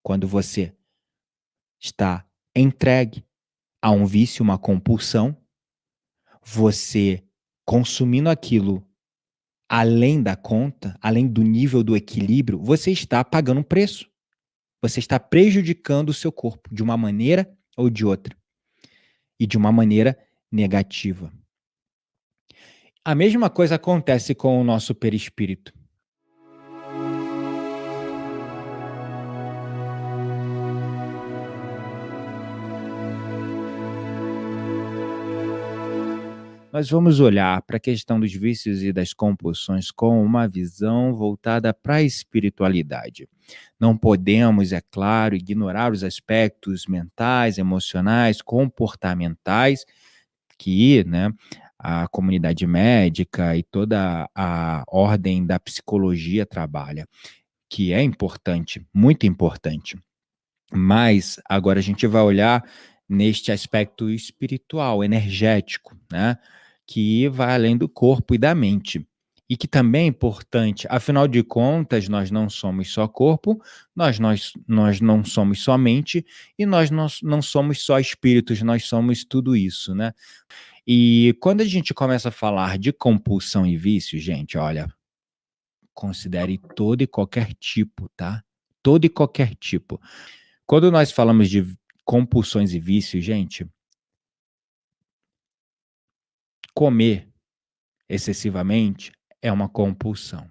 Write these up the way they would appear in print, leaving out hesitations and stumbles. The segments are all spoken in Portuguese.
quando você está entregue a um vício, uma compulsão, você consumindo aquilo além da conta, além do nível do equilíbrio, você está pagando um preço. Você está prejudicando o seu corpo de uma maneira ou de outra, e de uma maneira negativa. A mesma coisa acontece com o nosso perispírito. Nós vamos olhar para a questão dos vícios e das compulsões com uma visão voltada para a espiritualidade. Não podemos, é claro, ignorar os aspectos mentais, emocionais, comportamentais que, né, a comunidade médica e toda a ordem da psicologia trabalha, que é importante, muito importante. Mas agora a gente vai olhar neste aspecto espiritual, energético, né, que vai além do corpo e da mente. E que também é importante, afinal de contas, nós não somos só corpo, nós não somos só mente e nós não somos só espíritos, nós somos tudo isso, né. E quando a gente começa a falar de compulsão e vício, gente, olha, considere todo e qualquer tipo, tá? Todo e qualquer tipo. Quando nós falamos de compulsões e vícios, gente, comer excessivamente é uma compulsão.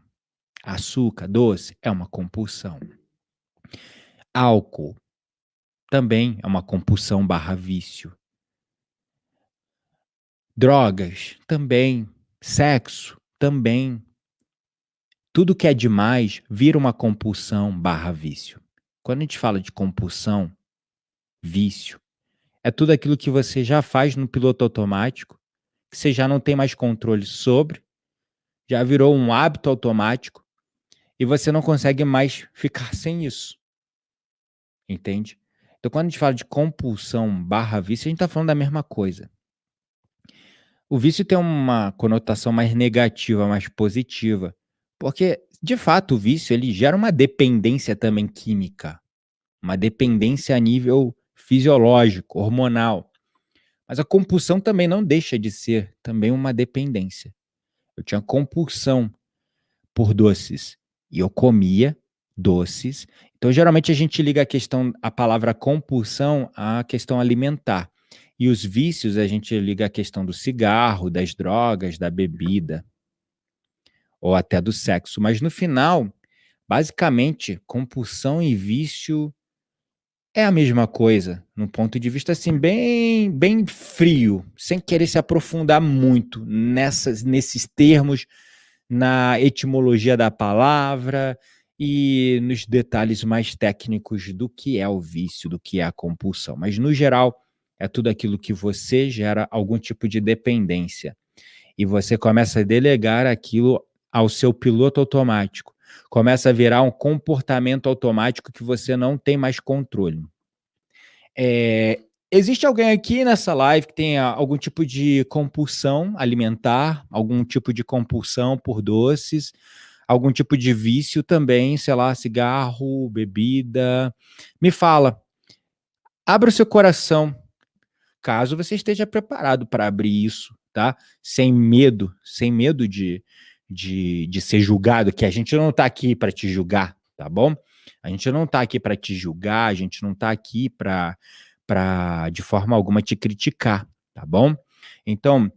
Açúcar, doce é uma compulsão. Álcool também é uma compulsão barra vício. Drogas também. Sexo também. Tudo que é demais vira uma compulsão barra vício. Quando a gente fala de compulsão, vício, é tudo aquilo que você já faz no piloto automático, que você já não tem mais controle sobre, já virou um hábito automático e você não consegue mais ficar sem isso, entende? Então, quando a gente fala de compulsão barra vício, a gente está falando da mesma coisa. O vício tem uma conotação mais negativa, mais positiva, porque, de fato, o vício ele gera uma dependência também química, uma dependência a nível fisiológico, hormonal. Mas a compulsão também não deixa de ser também uma dependência. Eu tinha compulsão por doces e eu comia doces. Então, geralmente a gente liga a palavra compulsão à questão alimentar. E os vícios a gente liga a questão do cigarro, das drogas, da bebida ou até do sexo. Mas no final, basicamente, compulsão e vício é a mesma coisa, num ponto de vista, assim, bem frio, sem querer se aprofundar muito nesses termos, na etimologia da palavra e nos detalhes mais técnicos do que é o vício, do que é a compulsão. Mas, no geral, é tudo aquilo que você gera algum tipo de dependência e você começa a delegar aquilo ao seu piloto automático. Começa a virar um comportamento automático que você não tem mais controle. Existe alguém aqui nessa live que tenha algum tipo de compulsão alimentar, algum tipo de compulsão por doces, algum tipo de vício também, sei lá, cigarro, bebida? Me fala, abra o seu coração, caso você esteja preparado para abrir isso, tá? Sem medo de ser julgado, que a gente não está aqui para te julgar, tá bom? A gente não está aqui para te julgar, a gente não está aqui para de forma alguma te criticar, tá bom? Então,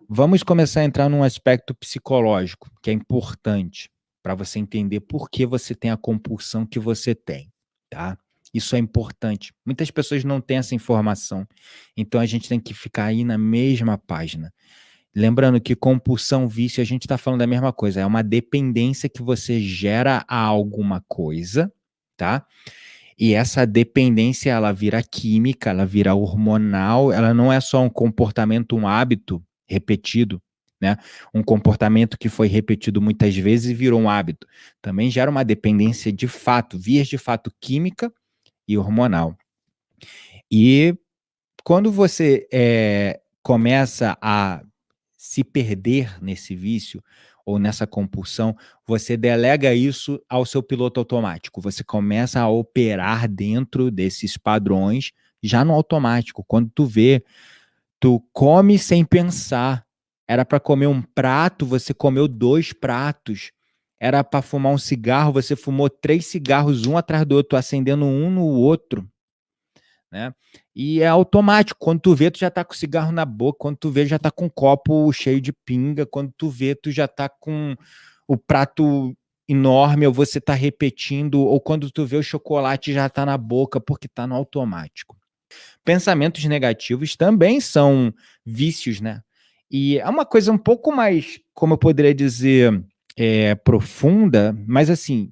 vamos começar a entrar num aspecto psicológico, que é importante para você entender por que você tem a compulsão que você tem, tá? Isso é importante. Muitas pessoas não têm essa informação, então a gente tem que ficar aí na mesma página. Lembrando que compulsão, vício, a gente está falando da mesma coisa, é uma dependência que você gera a alguma coisa, tá? E essa dependência, ela vira química, ela vira hormonal, ela não é só um comportamento, um hábito repetido, né? Um comportamento que foi repetido muitas vezes e virou um hábito. Também gera uma dependência de fato, vias de fato química e hormonal. E quando você começa a se perder nesse vício, ou nessa compulsão, você delega isso ao seu piloto automático. Você começa a operar dentro desses padrões já no automático. Quando tu vê, tu come sem pensar. Era para comer um prato, você comeu 2 pratos. Era para fumar um cigarro, você fumou 3 cigarros, um atrás do outro, acendendo um no outro, né? E é automático. Quando tu vê, tu já tá com o cigarro na boca. Quando tu vê, já tá com um copo cheio de pinga. Quando tu vê, tu já tá com o prato enorme, ou você tá repetindo, ou quando tu vê o chocolate já tá na boca, porque tá no automático. Pensamentos negativos também são vícios, né? E é uma coisa um pouco mais, como eu poderia dizer, profunda, mas assim,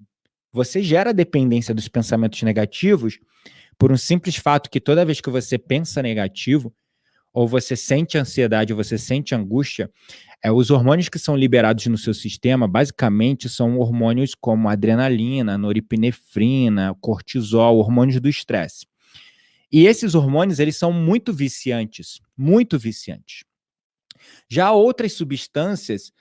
você gera dependência dos pensamentos negativos por um simples fato que toda vez que você pensa negativo, ou você sente ansiedade, ou você sente angústia, os hormônios que são liberados no seu sistema, basicamente, são hormônios como adrenalina, noripinefrina, cortisol, hormônios do estresse. E esses hormônios, eles são muito viciantes, muito viciantes. Já outras substâncias,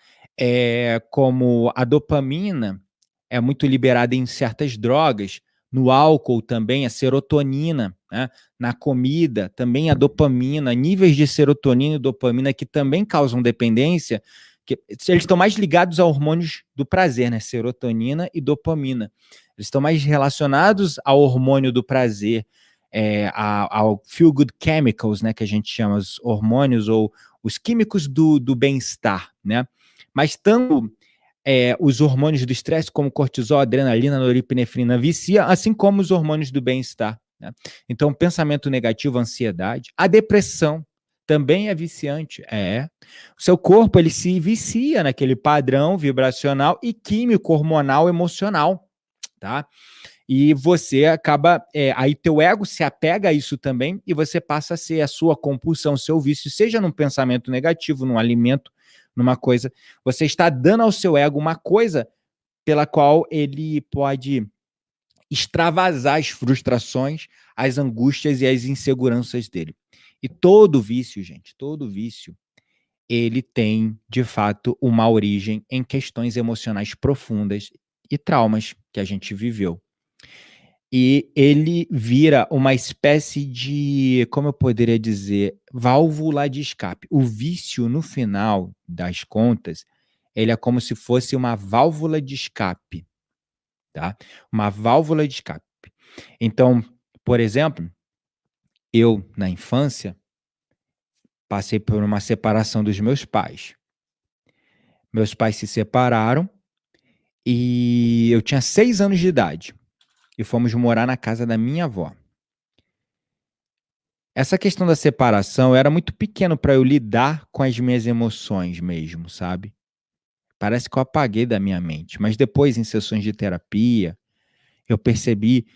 como a dopamina, é muito liberada em certas drogas, no álcool também, a serotonina, né? Na comida, também a dopamina, níveis de serotonina e dopamina que também causam dependência, que eles estão mais ligados a hormônios do prazer, né? Serotonina e dopamina. Eles estão mais relacionados ao hormônio do prazer, ao feel good chemicals, né? Que a gente chama os hormônios ou os químicos do bem-estar, né? Mas tanto os hormônios do estresse, como cortisol, adrenalina, noripinefrina, vicia, assim como os hormônios do bem-estar, né? Então, pensamento negativo, ansiedade, a depressão também é viciante. O seu corpo, ele se vicia naquele padrão vibracional e químico, hormonal, emocional, tá? E você acaba, aí teu ego se apega a isso também, e você passa a ser a sua compulsão, seu vício, seja num pensamento negativo, num alimento, numa coisa. Você está dando ao seu ego uma coisa pela qual ele pode extravasar as frustrações, as angústias e as inseguranças dele. E todo vício, gente, todo vício, ele tem, de fato, uma origem em questões emocionais profundas e traumas que a gente viveu. E ele vira uma espécie de, como eu poderia dizer, válvula de escape. O vício, no final das contas, ele é como se fosse uma válvula de escape, tá? Uma válvula de escape. Então, por exemplo, eu, na infância, passei por uma separação dos meus pais. Meus pais se separaram e eu tinha 6 anos de idade e fomos morar na casa da minha avó. Essa questão da separação, eu era muito pequeno para eu lidar com as minhas emoções mesmo, sabe. Parece que eu apaguei da minha mente, mas depois em sessões de terapia, eu percebi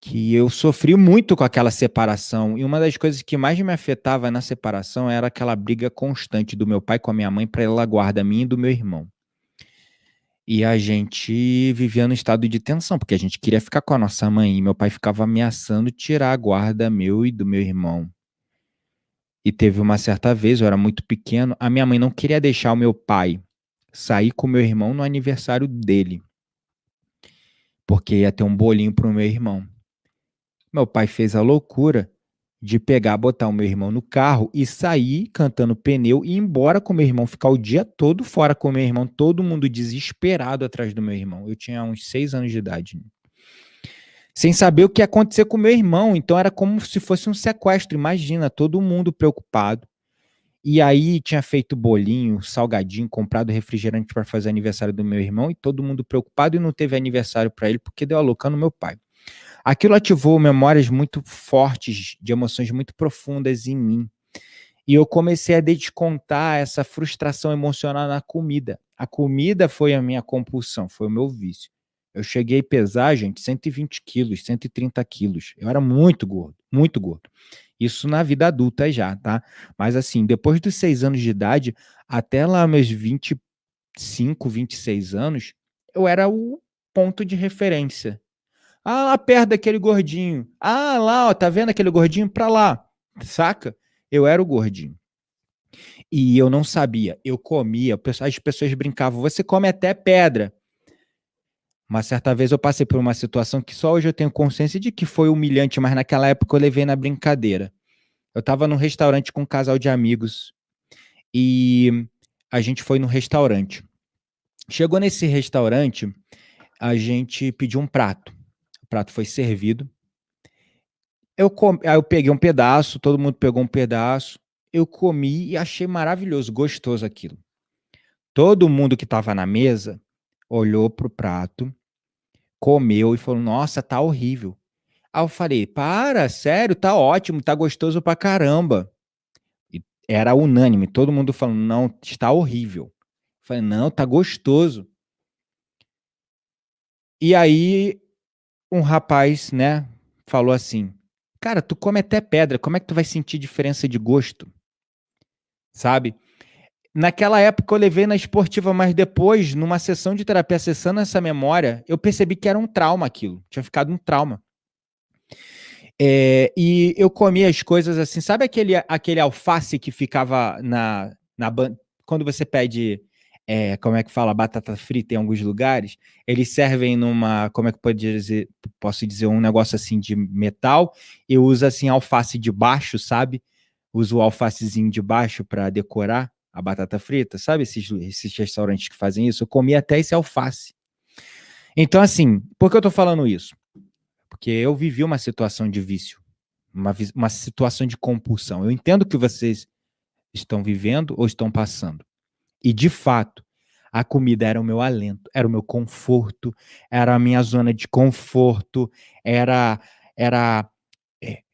que eu sofri muito com aquela separação, e uma das coisas que mais me afetava na separação era aquela briga constante do meu pai com a minha mãe pela guarda minha e do meu irmão. E a gente vivia num estado de tensão, porque a gente queria ficar com a nossa mãe, e meu pai ficava ameaçando tirar a guarda meu e do meu irmão. E teve uma certa vez, eu era muito pequeno, a minha mãe não queria deixar o meu pai sair com o meu irmão no aniversário dele, porque ia ter um bolinho para o meu irmão. Meu pai fez a loucura de pegar, botar o meu irmão no carro e sair cantando pneu e ir embora com o meu irmão, ficar o dia todo fora com o meu irmão, todo mundo desesperado atrás do meu irmão. Eu tinha uns 6 anos de idade. Sem saber o que ia acontecer com o meu irmão, então era como se fosse um sequestro, imagina, todo mundo preocupado. E aí tinha feito bolinho, salgadinho, comprado refrigerante para fazer aniversário do meu irmão e todo mundo preocupado e não teve aniversário para ele porque deu a louca no meu pai. Aquilo ativou memórias muito fortes, de emoções muito profundas em mim. E eu comecei a descontar essa frustração emocional na comida. A comida foi a minha compulsão, foi o meu vício. Eu cheguei a pesar, gente, 120 quilos, 130 quilos. Eu era muito gordo, muito gordo. Isso na vida adulta já, tá? Mas assim, depois dos 6 anos de idade, até lá meus 25, 26 anos, eu era o ponto de referência. Ah, lá perto daquele gordinho. Ah, lá, ó, tá vendo aquele gordinho? Pra lá, saca? Eu era o gordinho. E eu não sabia, eu comia, as pessoas brincavam: "Você come até pedra". Uma certa vez eu passei por uma situação que só hoje eu tenho consciência de que foi humilhante, mas naquela época eu levei na brincadeira. Eu estava num restaurante com um casal de amigos e a gente foi no restaurante. Chegou nesse restaurante, a gente pediu um prato. O prato foi servido. Aí eu peguei um pedaço, todo mundo pegou um pedaço, eu comi e achei maravilhoso, gostoso aquilo. Todo mundo que estava na mesa olhou pro prato, comeu e falou: "Nossa, tá horrível". Aí eu falei: "Para, sério, tá ótimo, tá gostoso pra caramba". E era unânime, todo mundo falando: "Não, está horrível". Eu falei: "Não, tá gostoso". E aí um rapaz, né, falou assim: "Cara, tu come até pedra, como é que tu vai sentir diferença de gosto?", sabe. Naquela época eu levei na esportiva, mas depois, numa sessão de terapia, acessando essa memória, eu percebi que era um trauma aquilo, tinha ficado um trauma. E eu comia as coisas assim, sabe aquele alface que ficava na ban quando você pede, como é que fala, batata frita em alguns lugares, eles servem numa, como é que pode dizer, posso dizer, um negócio assim de metal, e usa assim alface de baixo, sabe, usa o alfacezinho de baixo para decorar a batata frita, sabe esses restaurantes que fazem isso? Eu comia até esse alface. Então assim, por que eu tô falando isso? Porque eu vivi uma situação de vício. Uma situação de compulsão. Eu entendo o que vocês estão vivendo ou estão passando. E, de fato, a comida era o meu alento, era o meu conforto, era a minha zona de conforto, era era,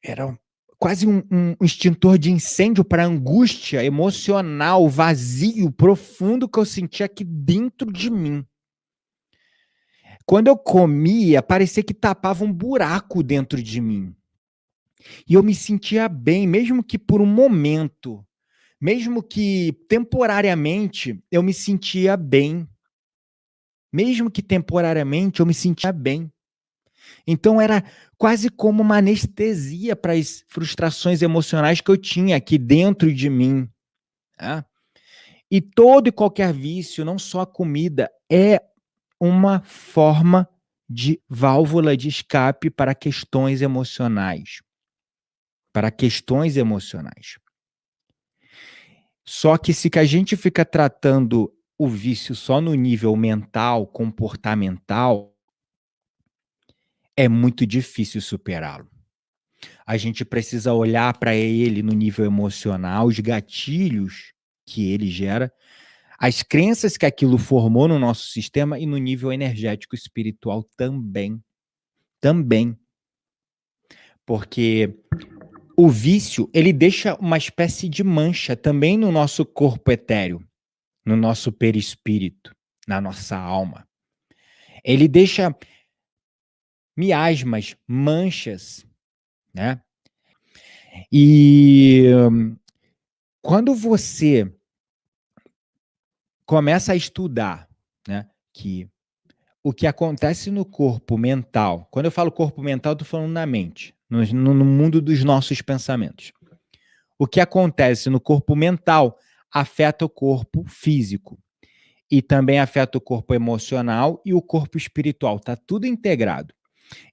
era quase um extintor de incêndio para a angústia emocional, vazio, profundo que eu sentia aqui dentro de mim. Quando eu comia, parecia que tapava um buraco dentro de mim. E eu me sentia bem, mesmo que por um momento, mesmo que temporariamente, eu me sentia bem. Mesmo que temporariamente eu me sentia bem. Então era quase como uma anestesia para as frustrações emocionais que eu tinha aqui dentro de mim, né. E todo e qualquer vício, não só a comida, é uma forma de válvula de escape para questões emocionais, para questões emocionais. Só que se que a gente fica tratando o vício só no nível mental, comportamental, é muito difícil superá-lo. A gente precisa olhar para ele no nível emocional, os gatilhos que ele gera, as crenças que aquilo formou no nosso sistema e no nível energético espiritual também, também. Porque o vício, ele deixa uma espécie de mancha também no nosso corpo etéreo, no nosso perispírito, na nossa alma. Ele deixa miasmas, manchas, né. E quando você começa a estudar, né, que o que acontece no corpo mental, quando eu falo corpo mental, eu tô falando na mente, no mundo dos nossos pensamentos. O que acontece no corpo mental afeta o corpo físico e também afeta o corpo emocional e o corpo espiritual, tá tudo integrado.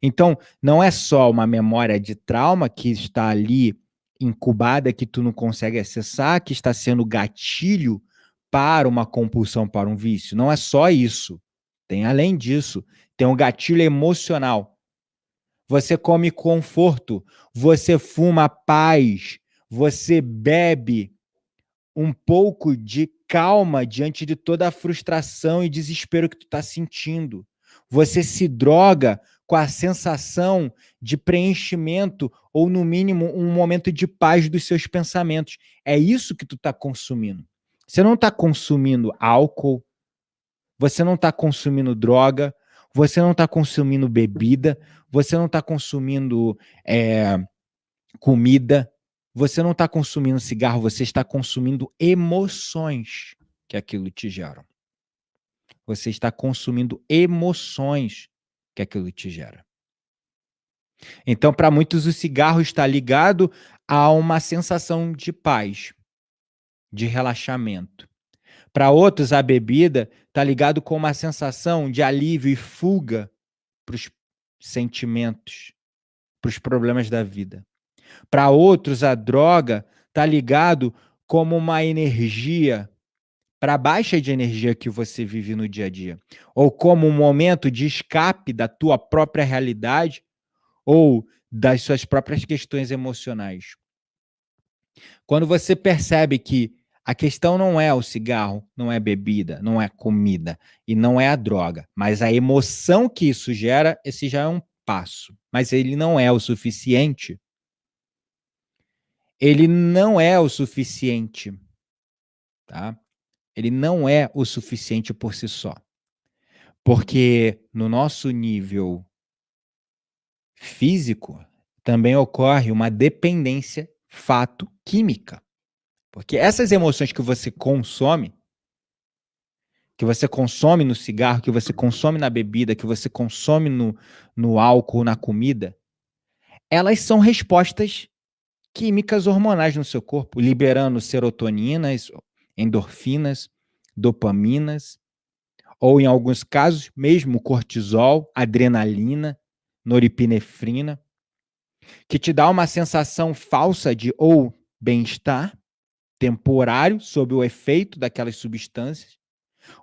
Então, não é só uma memória de trauma que está ali incubada, que tu não consegue acessar, que está sendo gatilho para uma compulsão, para um vício. Não é só isso. Tem além disso, tem um gatilho emocional. Você come conforto, você fuma paz, você bebe um pouco de calma diante de toda a frustração e desespero que tu está sentindo. Você se droga com a sensação de preenchimento ou, no mínimo, um momento de paz dos seus pensamentos. É isso que tu está consumindo. Você não está consumindo álcool, você não está consumindo droga, você não está consumindo bebida, você não está consumindo comida, você não está consumindo cigarro, você está consumindo emoções que aquilo te gera. Você está consumindo emoções que aquilo te gera. Então, para muitos, o cigarro está ligado a uma sensação de paz. de relaxamento. Para outros, a bebida está ligado com uma sensação de alívio e fuga para os sentimentos, para os problemas da vida. Para outros, a droga está ligado como uma energia para a baixa de energia que você vive no dia a dia, ou como um momento de escape da tua própria realidade ou das suas próprias questões emocionais. Quando você percebe que a questão não é o cigarro, não é bebida, não é comida e não é a droga, mas a emoção que isso gera, esse já é um passo. Mas ele não é o suficiente. Ele não é o suficiente, tá? Ele não é o suficiente por si só. Porque no nosso nível físico também ocorre uma dependência fato química. Porque essas emoções que você consome no cigarro, que você consome na bebida, que você consome no álcool, na comida, elas são respostas químicas hormonais no seu corpo, liberando serotoninas, endorfinas, dopaminas, ou em alguns casos, mesmo cortisol, adrenalina, noripinefrina, que te dá uma sensação falsa de ou bem-estar temporário sob o efeito daquelas substâncias,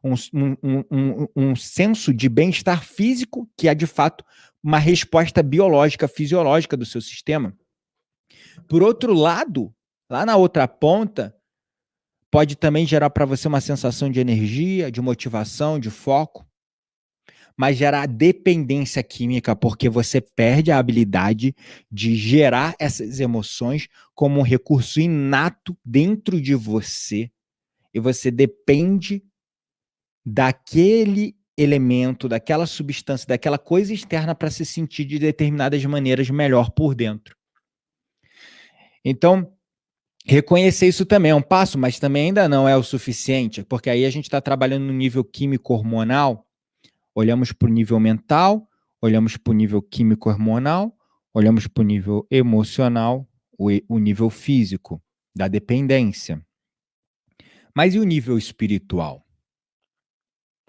um senso de bem-estar físico, que é de fato uma resposta biológica, fisiológica do seu sistema. Por outro lado, lá na outra ponta, pode também gerar para você uma sensação de energia, de motivação, de foco, mas gerar dependência química, porque você perde a habilidade de gerar essas emoções como um recurso inato dentro de você, e você depende daquele elemento, daquela substância, daquela coisa externa para se sentir de determinadas maneiras melhor por dentro. Então, reconhecer isso também é um passo, mas também ainda não é o suficiente, porque aí a gente está trabalhando no nível químico-hormonal, olhamos para o nível mental, olhamos para o nível químico-hormonal, olhamos para o nível emocional, o nível físico, da dependência. Mas e o nível espiritual?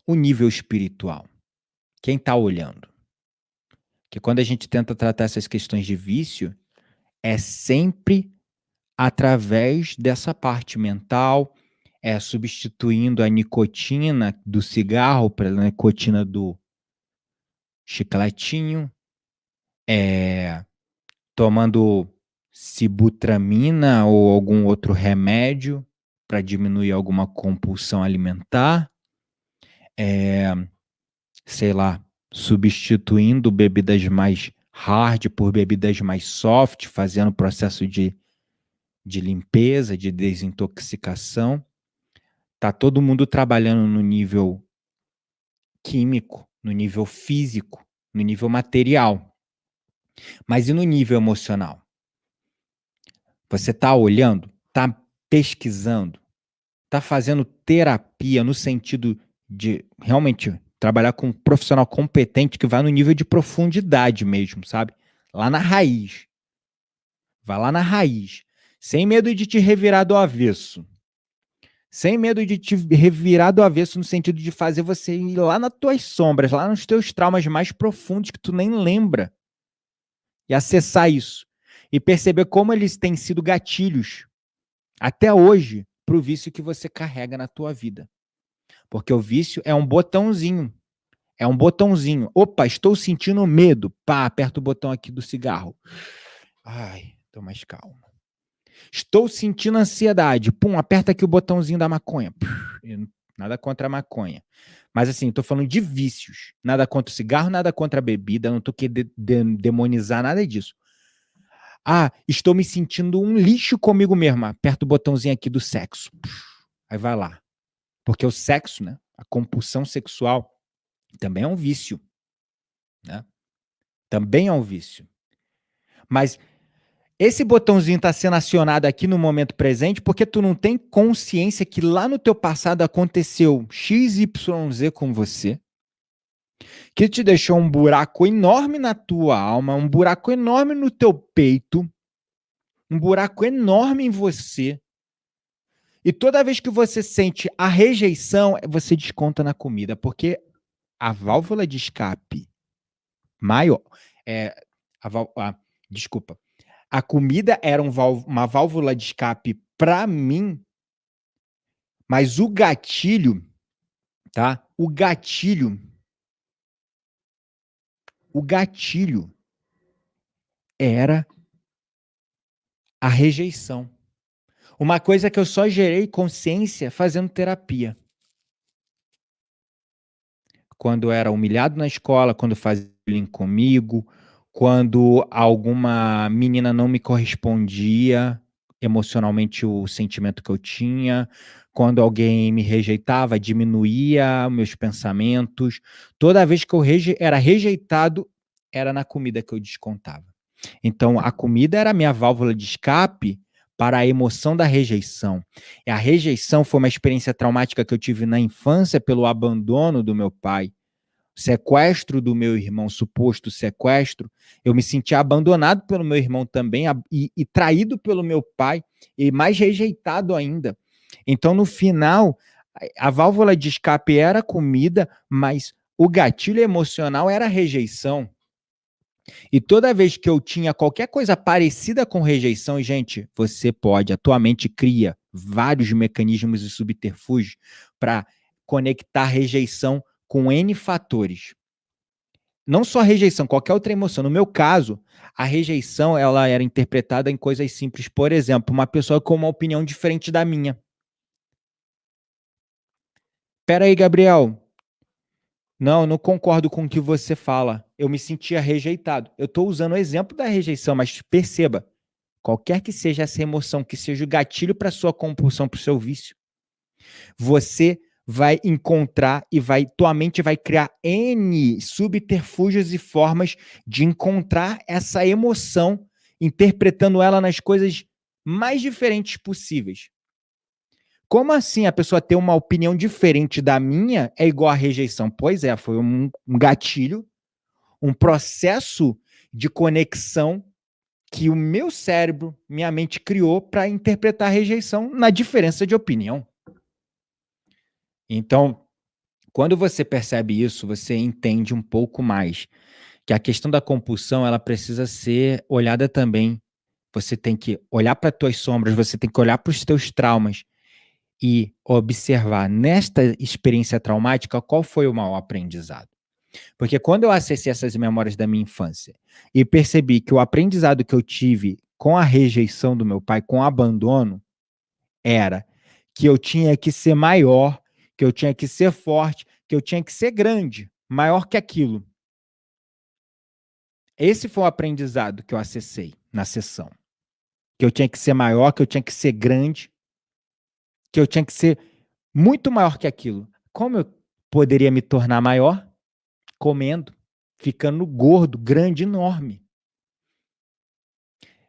O nível espiritual. Quem está olhando? Que quando a gente tenta tratar essas questões de vício, é sempre através dessa parte mental, substituindo a nicotina do cigarro pela nicotina do chicletinho, tomando sibutramina ou algum outro remédio para diminuir alguma compulsão alimentar, sei lá, substituindo bebidas mais hard por bebidas mais soft, fazendo processo de limpeza, de desintoxicação. Tá todo mundo trabalhando no nível químico, no nível físico, no nível material. Mas e no nível emocional? Você tá olhando, tá pesquisando, tá fazendo terapia no sentido de realmente trabalhar com um profissional competente que vai no nível de profundidade mesmo, sabe? Lá na raiz. Vai lá na raiz. Sem medo de te revirar do avesso. Sem medo de te revirar do avesso no sentido de fazer você ir lá nas tuas sombras, lá nos teus traumas mais profundos que tu nem lembra. E acessar isso. E perceber como eles têm sido gatilhos, até hoje, para o vício que você carrega na tua vida. Porque o vício é um botãozinho. É um botãozinho. Opa, estou sentindo medo. Pá, aperta o botão aqui do cigarro. Ai, tô mais calmo. Estou sentindo ansiedade. Pum, aperta aqui o botãozinho da maconha. Nada contra a maconha. Mas assim, tô falando de vícios. Nada contra o cigarro, nada contra a bebida. Não tô querendo demonizar nada disso. Ah, estou me sentindo um lixo comigo mesmo. Aperta o botãozinho aqui do sexo. Aí vai lá. Porque o sexo, né? A compulsão sexual também é um vício. Né? Também é um vício. Mas esse botãozinho está sendo acionado aqui no momento presente porque tu não tem consciência que lá no teu passado aconteceu XYZ com você, que te deixou um buraco enorme na tua alma, um buraco enorme no teu peito, um buraco enorme em você, E toda vez que você sente a rejeição, você desconta na comida, porque a válvula de escape maior, eh, a val a desculpa, a comida era uma válvula de escape para mim, mas o gatilho, tá, o gatilho era a rejeição. Uma coisa que eu só gerei consciência fazendo terapia. Quando eu era humilhado na escola, quando fazia bullying comigo, quando alguma menina não me correspondia emocionalmente o sentimento que eu tinha, quando alguém me rejeitava, diminuía meus pensamentos. Toda vez que eu era rejeitado, era na comida que eu descontava. Então a comida era a minha válvula de escape para a emoção da rejeição. E a rejeição foi uma experiência traumática que eu tive na infância pelo abandono do meu pai, sequestro do meu irmão, suposto sequestro. Eu me sentia abandonado pelo meu irmão também e traído pelo meu pai e mais rejeitado ainda. Então, no final, a válvula de escape era a comida, mas o gatilho emocional era a rejeição. E toda vez que eu tinha qualquer coisa parecida com rejeição, e gente, você pode, a tua mente cria vários mecanismos e subterfúgios para conectar rejeição com N fatores. Não só a rejeição, qualquer outra emoção. No meu caso, a rejeição ela era interpretada em coisas simples. Por exemplo, uma pessoa com uma opinião diferente da minha. Espera aí, Gabriel. Não, eu não concordo com o que você fala. Eu me sentia rejeitado. Eu estou usando o exemplo da rejeição, mas perceba, qualquer que seja essa emoção, que seja o gatilho para sua compulsão, para o seu vício, você vai encontrar e tua mente vai criar N subterfúgios e formas de encontrar essa emoção, interpretando ela nas coisas mais diferentes possíveis. Como assim a pessoa ter uma opinião diferente da minha é igual a rejeição? Pois é, foi um gatilho, um processo de conexão que o meu cérebro, minha mente criou para interpretar a rejeição na diferença de opinião. Então, quando você percebe isso, você entende um pouco mais que a questão da compulsão, ela precisa ser olhada também. Você tem que olhar para as tuas sombras, você tem que olhar para os teus traumas e observar nesta experiência traumática qual foi o maior aprendizado. Porque quando eu acessei essas memórias da minha infância e percebi que o aprendizado que eu tive com a rejeição do meu pai, com o abandono, era que eu tinha que ser maior, que eu tinha que ser forte, que eu tinha que ser grande, maior que aquilo. Esse foi o aprendizado que eu acessei na sessão. Que eu tinha que ser maior, que eu tinha que ser grande, que eu tinha que ser muito maior que aquilo. Como eu poderia me tornar maior? Comendo, ficando gordo, grande, enorme.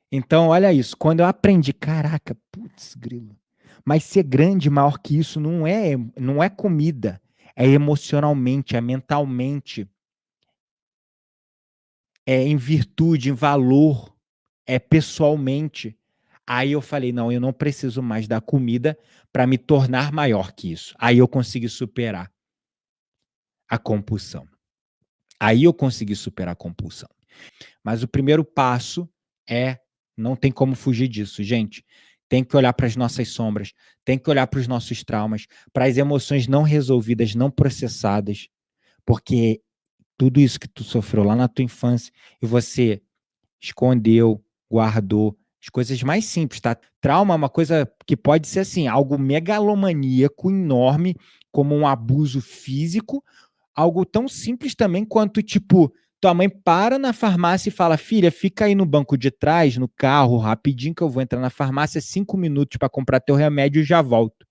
Então, olha isso. Quando eu aprendi, caraca, putz, grilo. Mas ser grande, maior que isso, não é comida. É emocionalmente, é mentalmente, é em virtude, em valor, é pessoalmente. Aí eu falei, não, eu não preciso mais da comida para me tornar maior que isso. Aí eu consegui superar a compulsão. Aí eu consegui superar a compulsão. Mas o primeiro passo não tem como fugir disso, gente. Tem que olhar para as nossas sombras, tem que olhar para os nossos traumas, para as emoções não resolvidas, não processadas, porque tudo isso que tu sofreu lá na tua infância e você escondeu, guardou, as coisas mais simples, tá? Trauma é uma coisa que pode ser assim, algo megalomaníaco, enorme, como um abuso físico, algo tão simples também quanto, tipo, tua mãe para na farmácia e fala: filha, fica aí no banco de trás, no carro, rapidinho que eu vou entrar na farmácia, 5 minutos para comprar teu remédio e já volto.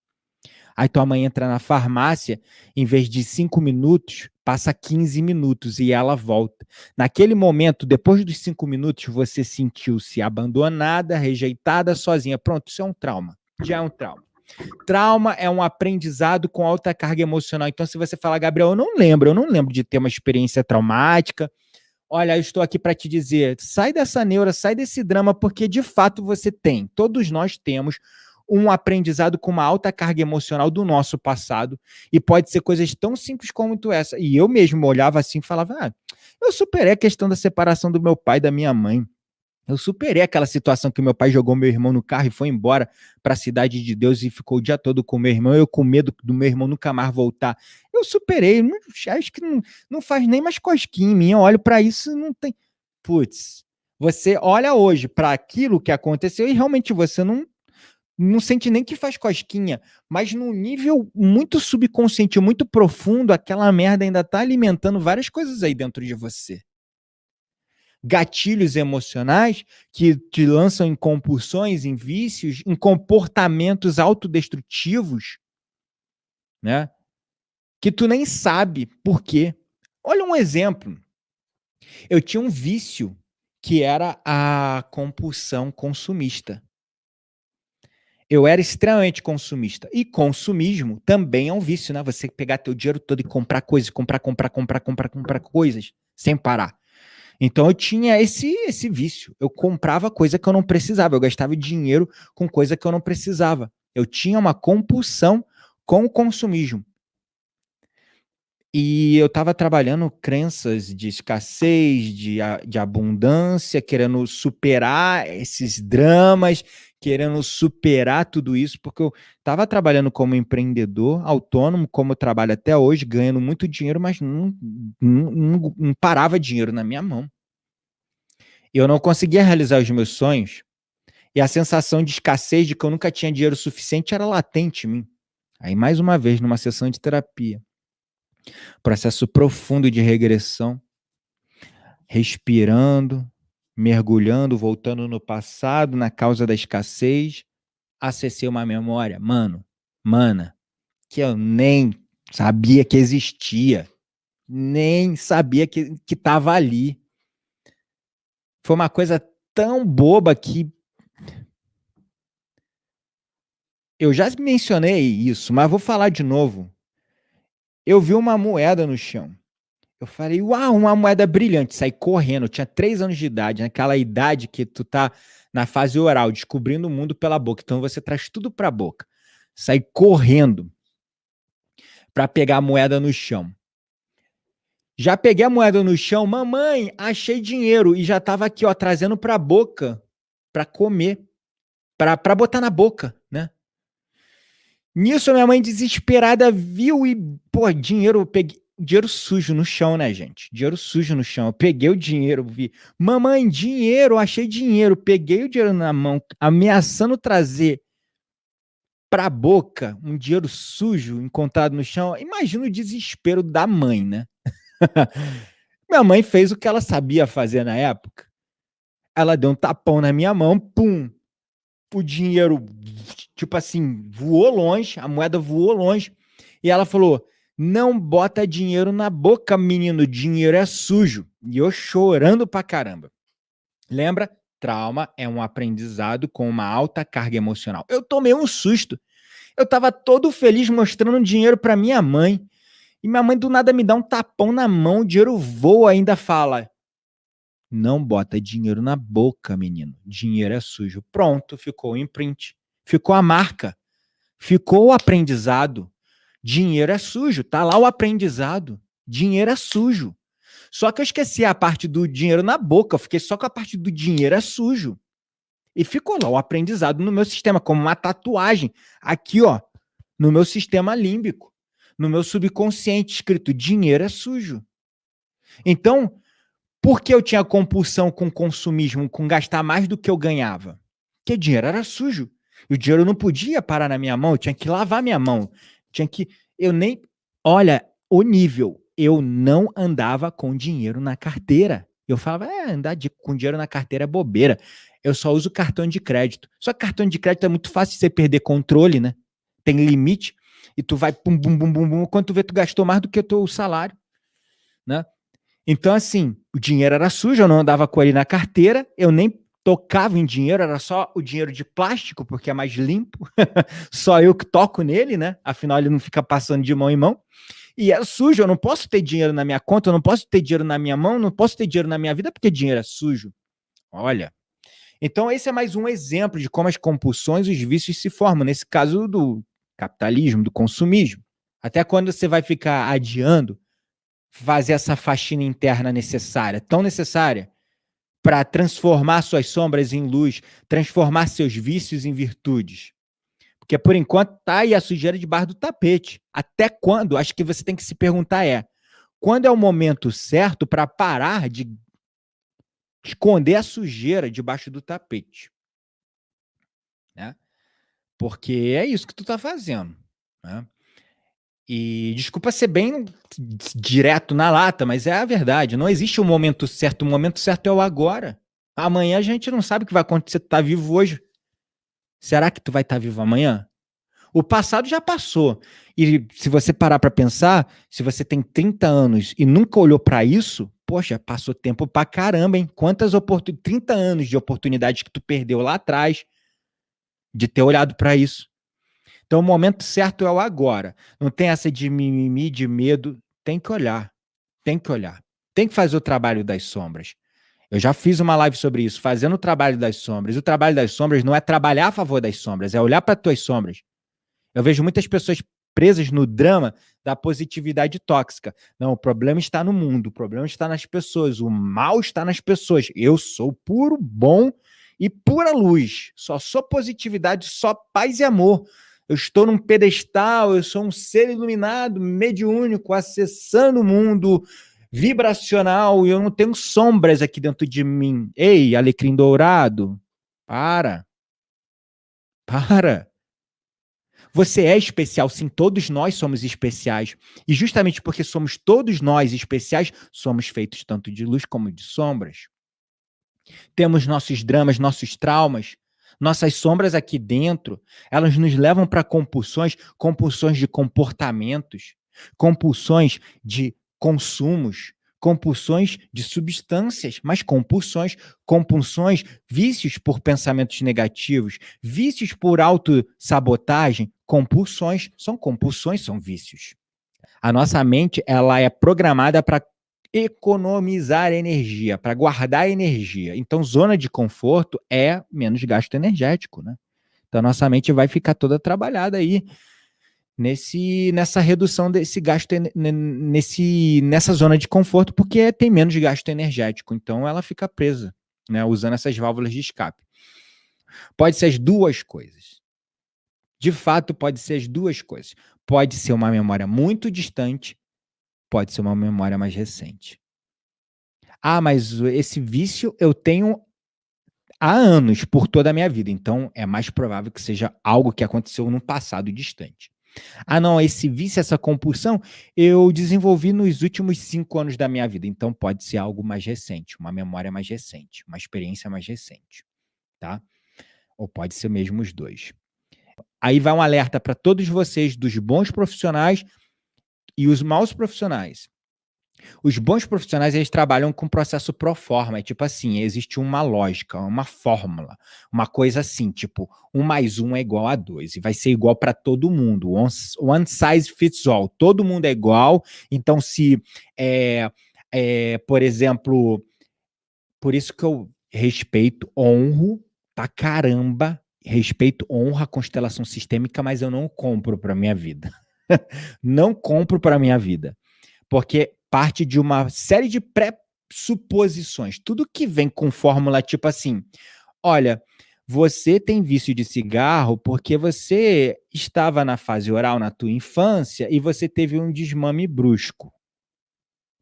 Aí tua mãe entra na farmácia, em vez de 5 minutos, passa 15 minutos e ela volta. Naquele momento, depois dos 5 minutos, você sentiu-se abandonada, rejeitada, sozinha. Pronto, isso é um trauma. Já é um trauma. Trauma é um aprendizado com alta carga emocional. Então, se você falar, Gabriel, eu não lembro de ter uma experiência traumática. Olha, eu estou aqui para te dizer, sai dessa neura, sai desse drama, porque de fato você tem. Todos nós temos um aprendizado com uma alta carga emocional do nosso passado, e pode ser coisas tão simples como essa. E eu mesmo olhava assim e falava, eu superei a questão da separação do meu pai e da minha mãe. Eu superei aquela situação que meu pai jogou meu irmão no carro e foi embora para a cidade de Deus e ficou o dia todo com meu irmão, eu com medo do meu irmão nunca mais voltar. Eu superei, acho que não faz nem mais cosquinha em mim, eu olho para isso e não tem... Putz, você olha hoje para aquilo que aconteceu e realmente você não sente nem que faz cosquinha, mas num nível muito subconsciente, muito profundo, aquela merda ainda tá alimentando várias coisas aí dentro de você. Gatilhos emocionais que te lançam em compulsões, em vícios, em comportamentos autodestrutivos, né? Que tu nem sabe por quê. Olha um exemplo. Eu tinha um vício que era a compulsão consumista. Eu era extremamente consumista. E consumismo também é um vício, né? Você pegar teu dinheiro todo e comprar coisas, comprar coisas, sem parar. Então eu tinha esse vício. Eu comprava coisa que eu não precisava. Eu gastava dinheiro com coisa que eu não precisava. Eu tinha uma compulsão com o consumismo. E eu estava trabalhando crenças de escassez, de abundância, querendo superar esses dramas, querendo superar tudo isso, porque eu estava trabalhando como empreendedor autônomo, como eu trabalho até hoje, ganhando muito dinheiro, mas não parava dinheiro na minha mão. Eu não conseguia realizar os meus sonhos, e a sensação de escassez, de que eu nunca tinha dinheiro suficiente, era latente em mim. Aí, mais uma vez, numa sessão de terapia, processo profundo de regressão, respirando, mergulhando, voltando no passado, na causa da escassez, acessei uma memória, mana, que eu nem sabia que existia, nem sabia que estava ali. Foi uma coisa tão boba que eu já mencionei isso, mas vou falar de novo. Eu vi uma moeda no chão. Eu falei, uau, uma moeda brilhante. Saí correndo. Eu tinha 3 anos de idade, naquela idade que tu tá na fase oral, descobrindo o mundo pela boca. Então você traz tudo pra boca. Saí correndo pra pegar a moeda no chão. Já peguei a moeda no chão, mamãe, achei dinheiro. E já tava aqui, ó, trazendo pra boca, pra comer, pra botar na boca, né? Nisso, minha mãe desesperada viu e, pô, dinheiro, eu peguei. Dinheiro sujo no chão, né, gente? Dinheiro sujo no chão. Eu peguei o dinheiro, vi. Mamãe, dinheiro, achei dinheiro. Peguei o dinheiro na mão, ameaçando trazer pra boca um dinheiro sujo encontrado no chão. Imagina o desespero da mãe, né? Minha mãe fez o que ela sabia fazer na época. Ela deu um tapão na minha mão, pum. O dinheiro, tipo assim, voou longe, a moeda voou longe. E ela falou: não bota dinheiro na boca, menino, dinheiro é sujo. E eu chorando pra caramba. Lembra? Trauma é um aprendizado com uma alta carga emocional. Eu tomei um susto. Eu tava todo feliz mostrando dinheiro pra minha mãe. E minha mãe do nada me dá um tapão na mão, o dinheiro voa, ainda fala: não bota dinheiro na boca, menino. Dinheiro é sujo. Pronto, ficou o imprint. Ficou a marca. Ficou o aprendizado. Dinheiro é sujo. Tá lá o aprendizado. Dinheiro é sujo. Só que eu esqueci a parte do dinheiro na boca. Eu fiquei só com a parte do dinheiro é sujo. E ficou lá o aprendizado no meu sistema, como uma tatuagem. Aqui, ó, no meu sistema límbico. No meu subconsciente, escrito dinheiro é sujo. Então, por que eu tinha compulsão com consumismo, com gastar mais do que eu ganhava? Porque dinheiro era sujo. E o dinheiro não podia parar na minha mão, eu tinha que lavar minha mão. Tinha que. Eu nem. Olha, o nível. Eu não andava com dinheiro na carteira. Eu falava, andar com dinheiro na carteira é bobeira. Eu só uso cartão de crédito. Só que cartão de crédito é muito fácil de você perder controle, né? Tem limite. E tu vai pum, bum, bum, bum, bum. Quando tu vê, tu gastou mais do que o teu salário, né? Então, assim, o dinheiro era sujo, eu não andava com ele na carteira, eu nem tocava em dinheiro, era só o dinheiro de plástico, porque é mais limpo. Só eu que toco nele, né? Afinal, ele não fica passando de mão em mão. E é sujo, eu não posso ter dinheiro na minha conta, eu não posso ter dinheiro na minha mão, não posso ter dinheiro na minha vida, porque dinheiro é sujo. Olha, Então esse é mais um exemplo de como as compulsões, os vícios se formam, nesse caso do capitalismo, do consumismo. Até quando você vai ficar adiando fazer essa faxina interna necessária, tão necessária, para transformar suas sombras em luz, transformar seus vícios em virtudes? Porque por enquanto tá aí a sujeira debaixo do tapete. Até quando? Acho que você tem que se perguntar quando é o momento certo para parar de esconder a sujeira debaixo do tapete, né? Porque é isso que tu tá fazendo, né? E desculpa ser bem direto na lata, mas é a verdade. Não existe um momento certo. O momento certo é o agora. Amanhã a gente não sabe o que vai acontecer. Tu tá vivo hoje. Será que tu vai estar vivo amanhã? O passado já passou. E se você parar para pensar, se você tem 30 anos e nunca olhou para isso, poxa, passou tempo pra caramba, hein? Quantas 30 anos de oportunidades que tu perdeu lá atrás de ter olhado para isso. Então o momento certo é o agora. Não tem essa de mimimi, de medo. Tem que olhar. Tem que olhar. Tem que fazer o trabalho das sombras. Eu já fiz uma live sobre isso, fazendo o trabalho das sombras. O trabalho das sombras não é trabalhar a favor das sombras, é olhar para tuas sombras. Eu vejo muitas pessoas presas no drama da positividade tóxica. Não, o problema está no mundo, o problema está nas pessoas, o mal está nas pessoas. Eu sou puro bom e pura luz. Só sou positividade, só paz e amor. Eu estou num pedestal, eu sou um ser iluminado, mediúnico, acessando o mundo vibracional e eu não tenho sombras aqui dentro de mim. Ei, alecrim dourado, para. Para. Você é especial, sim, todos nós somos especiais. E justamente porque somos todos nós especiais, somos feitos tanto de luz como de sombras. Temos nossos dramas, nossos traumas, nossas sombras aqui dentro, elas nos levam para compulsões, compulsões de comportamentos, compulsões de consumos, compulsões de substâncias, mas compulsões, compulsões, vícios por pensamentos negativos, vícios por autossabotagem, compulsões, são vícios. A nossa mente, ela é programada para economizar energia, para guardar energia. Então, zona de conforto é menos gasto energético, né? Então, a nossa mente vai ficar toda trabalhada aí nessa redução desse gasto, nessa zona de conforto, porque tem menos gasto energético. Então, ela fica presa, né? Usando essas válvulas de escape. Pode ser as duas coisas. De fato, pode ser as duas coisas. Pode ser uma memória muito distante, pode ser uma memória mais recente. Ah, mas esse vício eu tenho há anos, por toda a minha vida. Então, é mais provável que seja algo que aconteceu num passado distante. Ah, não, esse vício, essa compulsão, eu desenvolvi nos últimos 5 anos da minha vida. Então, pode ser algo mais recente, uma memória mais recente, uma experiência mais recente, tá? Ou pode ser mesmo os dois. Aí vai um alerta para todos vocês, dos bons profissionais e os maus profissionais. Os bons profissionais, eles trabalham com processo pro forma, é tipo assim, existe uma lógica, uma fórmula, uma coisa assim, tipo, 1 mais 1 é igual a 2, e vai ser igual para todo mundo, one size fits all, todo mundo é igual, então se, por exemplo, por isso que eu respeito, honro pra caramba, respeito, honro a constelação sistêmica, mas eu não compro pra minha vida. Não compro pra minha vida. Porque parte de uma série de pressuposições. Tudo que vem com fórmula tipo assim: olha, você tem vício de cigarro porque você estava na fase oral na tua infância e você teve um desmame brusco.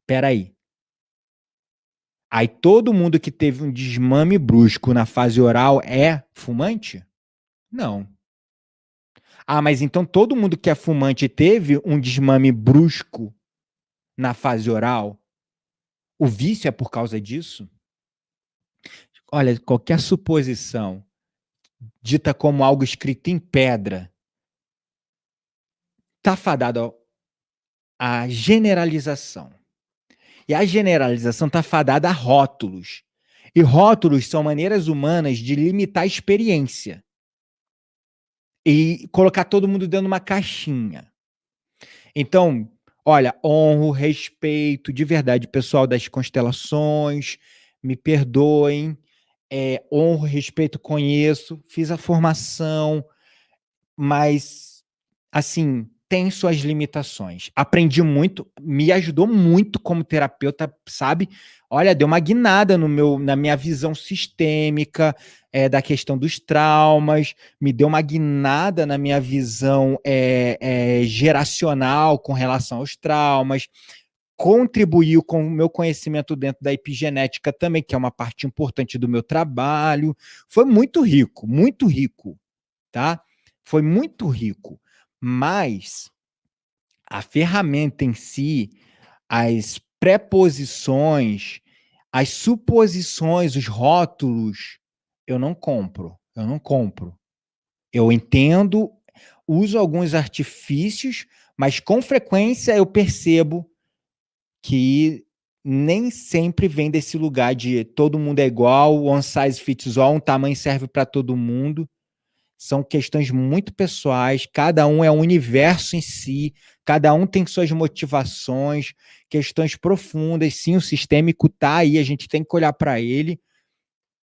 Espera aí. Aí todo mundo que teve um desmame brusco na fase oral é fumante? Não. Ah, mas então todo mundo que é fumante teve um desmame brusco na fase oral? O vício é por causa disso? Olha, qualquer suposição dita como algo escrito em pedra está fadado à generalização. E a generalização está fadada a rótulos. E rótulos são maneiras humanas de limitar a experiência e colocar todo mundo dentro de uma caixinha. Então, olha, honro, respeito, de verdade, pessoal das constelações, me perdoem. honro, respeito, conheço, fiz a formação, mas, assim, tem suas limitações. Aprendi muito, me ajudou muito como terapeuta, sabe. Olha, deu uma guinada na minha visão sistêmica, da questão dos traumas, me deu uma guinada na minha visão, geracional com relação aos traumas, contribuiu com o meu conhecimento dentro da epigenética também, que é uma parte importante do meu trabalho. Foi muito rico, tá? Foi muito rico, mas a ferramenta em si, as preposições, as suposições, os rótulos, eu não compro, eu não compro. Eu entendo, uso alguns artifícios, mas com frequência eu percebo que nem sempre vem desse lugar de todo mundo é igual, one size fits all, um tamanho serve para todo mundo. São questões muito pessoais, cada um é um universo em si, cada um tem suas motivações, questões profundas. Sim, o sistêmico tá aí, a gente tem que olhar para ele.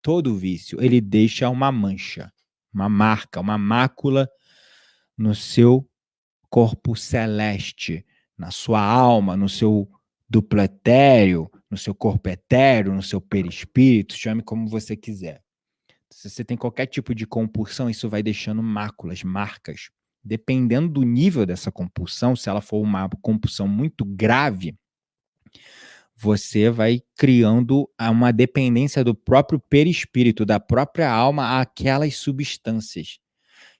Todo vício, ele deixa uma mancha, uma marca, uma mácula no seu corpo celeste, na sua alma, no seu duplo etéreo, no seu corpo etéreo, no seu perispírito, chame como você quiser. Se você tem qualquer tipo de compulsão, isso vai deixando máculas, marcas. Dependendo do nível dessa compulsão, se ela for uma compulsão muito grave, você vai criando uma dependência do próprio perispírito, da própria alma àquelas substâncias,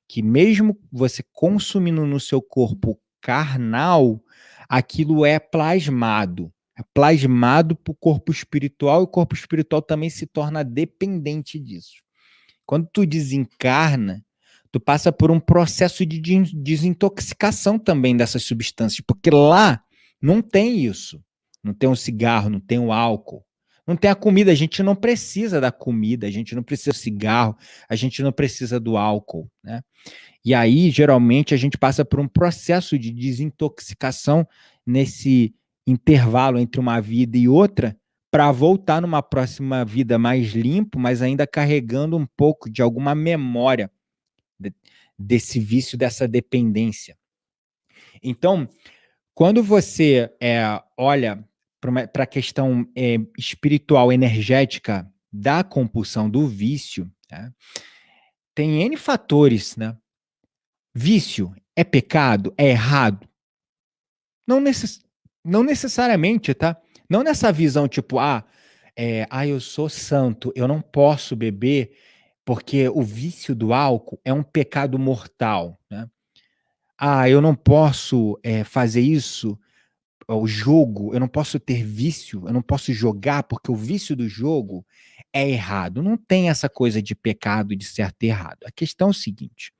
que mesmo você consumindo no seu corpo carnal, aquilo é plasmado para o corpo espiritual, e o corpo espiritual também se torna dependente disso. Quando tu desencarna, tu passa por um processo de desintoxicação também dessas substâncias, porque lá não tem isso. Não tem o cigarro, não tem o álcool, não tem a comida. A gente não precisa da comida, a gente não precisa do cigarro, a gente não precisa do álcool, né? E aí, geralmente, a gente passa por um processo de desintoxicação nesse intervalo entre uma vida e outra, para voltar numa próxima vida mais limpo, mas ainda carregando um pouco de alguma memória desse vício, dessa dependência. Então, quando você olha para a questão espiritual, energética da compulsão do vício, né, tem N fatores, né? Vício é pecado? É errado? Não, não necessariamente, tá? Não nessa visão tipo, eu sou santo, eu não posso beber porque o vício do álcool é um pecado mortal, né? Eu não posso fazer isso, o jogo, eu não posso ter vício, eu não posso jogar porque o vício do jogo é errado. Não tem essa coisa de pecado, de certo e errado. A questão é o seguinte,